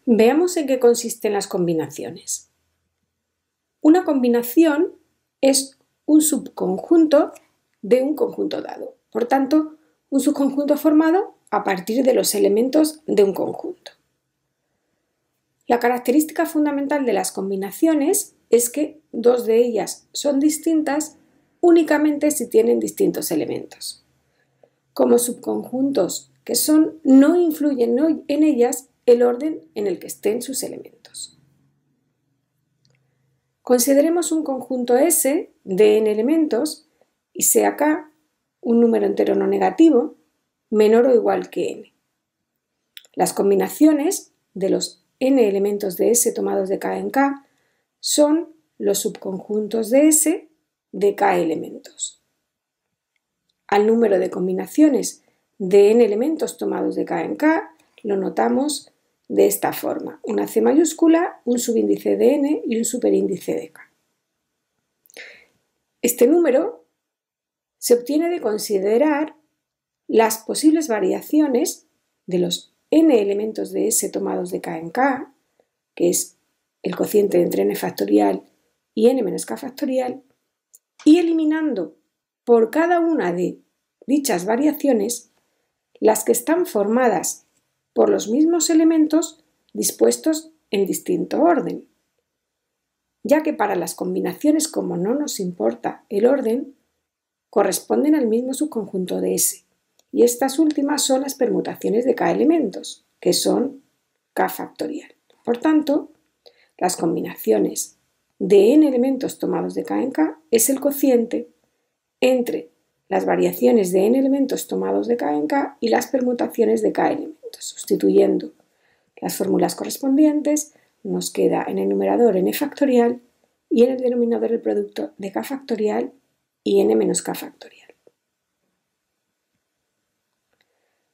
Veamos en qué consisten las combinaciones. Una combinación es un subconjunto de un conjunto dado. Por tanto, un subconjunto formado a partir de los elementos de un conjunto. La característica fundamental de las combinaciones es que dos de ellas son distintas únicamente si tienen distintos elementos. Como subconjuntos que son, no influyen en ellas el orden en el que estén sus elementos. Consideremos un conjunto S de n elementos y sea K un número entero no negativo menor o igual que n. Las combinaciones de los n elementos de S tomados de K en K son los subconjuntos de S de K elementos. Al número de combinaciones de n elementos tomados de K en K lo notamos de esta forma: una C mayúscula, un subíndice de n y un superíndice de K. Este número se obtiene de considerar las posibles variaciones de los n elementos de S tomados de K en K, que es el cociente entre n factorial y n menos K factorial, y eliminando por cada una de dichas variaciones las que están formadas por los mismos elementos dispuestos en distinto orden, ya que para las combinaciones, como no nos importa el orden, corresponden al mismo subconjunto de S, y estas últimas son las permutaciones de K elementos, que son K factorial. Por tanto, las combinaciones de n elementos tomados de K en K es el cociente entre las variaciones de n elementos tomados de K en K y las permutaciones de K elementos. Sustituyendo las fórmulas correspondientes, nos queda en el numerador n factorial y en el denominador el producto de K factorial y n menos K factorial.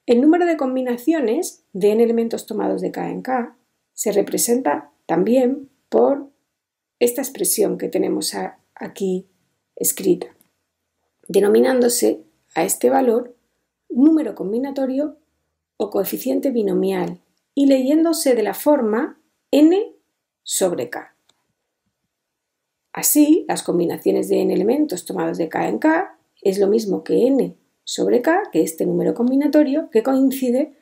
El número de combinaciones de n elementos tomados de K en K se representa también por esta expresión que tenemos aquí escrita, denominándose a este valor número combinatorio o coeficiente binomial y leyéndose de la forma n sobre K. Así, las combinaciones de n elementos tomados de K en K es lo mismo que n sobre K, que este número combinatorio que coincide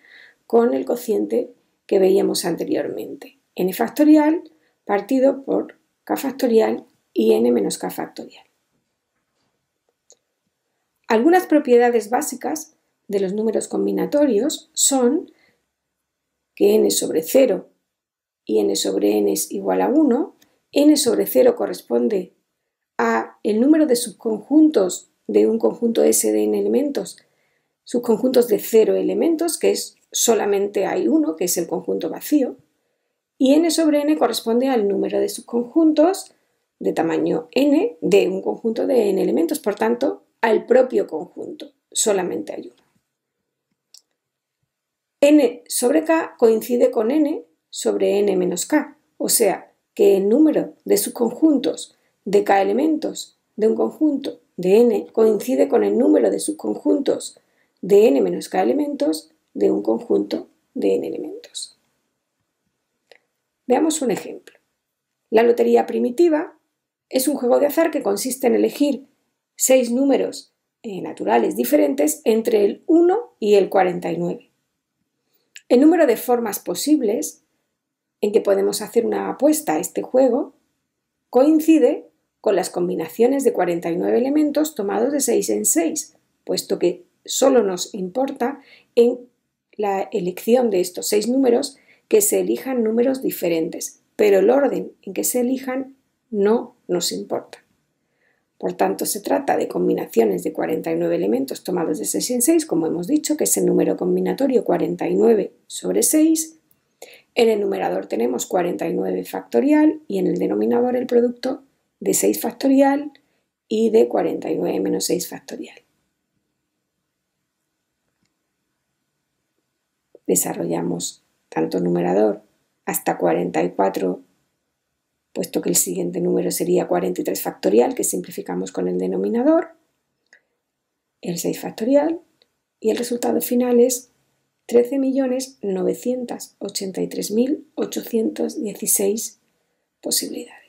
con el cociente que veíamos anteriormente, n factorial partido por K factorial y n menos K factorial. Algunas propiedades básicas de los números combinatorios son que n sobre 0 y n sobre n es igual a 1, n sobre 0 corresponde a el número de subconjuntos de un conjunto S de n elementos, subconjuntos de 0 elementos, que es solamente hay uno, que es el conjunto vacío, y n sobre n corresponde al número de subconjuntos de tamaño n de un conjunto de n elementos, por tanto, al propio conjunto, solamente hay uno. N sobre K coincide con n sobre n menos K, o sea que el número de subconjuntos de K elementos de un conjunto de n coincide con el número de subconjuntos de n menos K elementos de un conjunto de n elementos. Veamos un ejemplo. La lotería primitiva es un juego de azar que consiste en elegir 6 números naturales diferentes entre el 1 y el 49. El número de formas posibles en que podemos hacer una apuesta a este juego coincide con las combinaciones de 49 elementos tomados de 6 en 6, puesto que solo nos importa en la elección de estos 6 números que se elijan números diferentes, pero el orden en que se elijan no nos importa. Por tanto, se trata de combinaciones de 49 elementos tomados de 6 en 6, como hemos dicho, que es el número combinatorio 49 sobre 6. En el numerador tenemos 49 factorial y en el denominador el producto de 6 factorial y de 49 menos 6 factorial. Desarrollamos tanto numerador hasta 44, puesto que el siguiente número sería 43 factorial, que simplificamos con el denominador, el 6 factorial, y el resultado final es 13.983.816 posibilidades.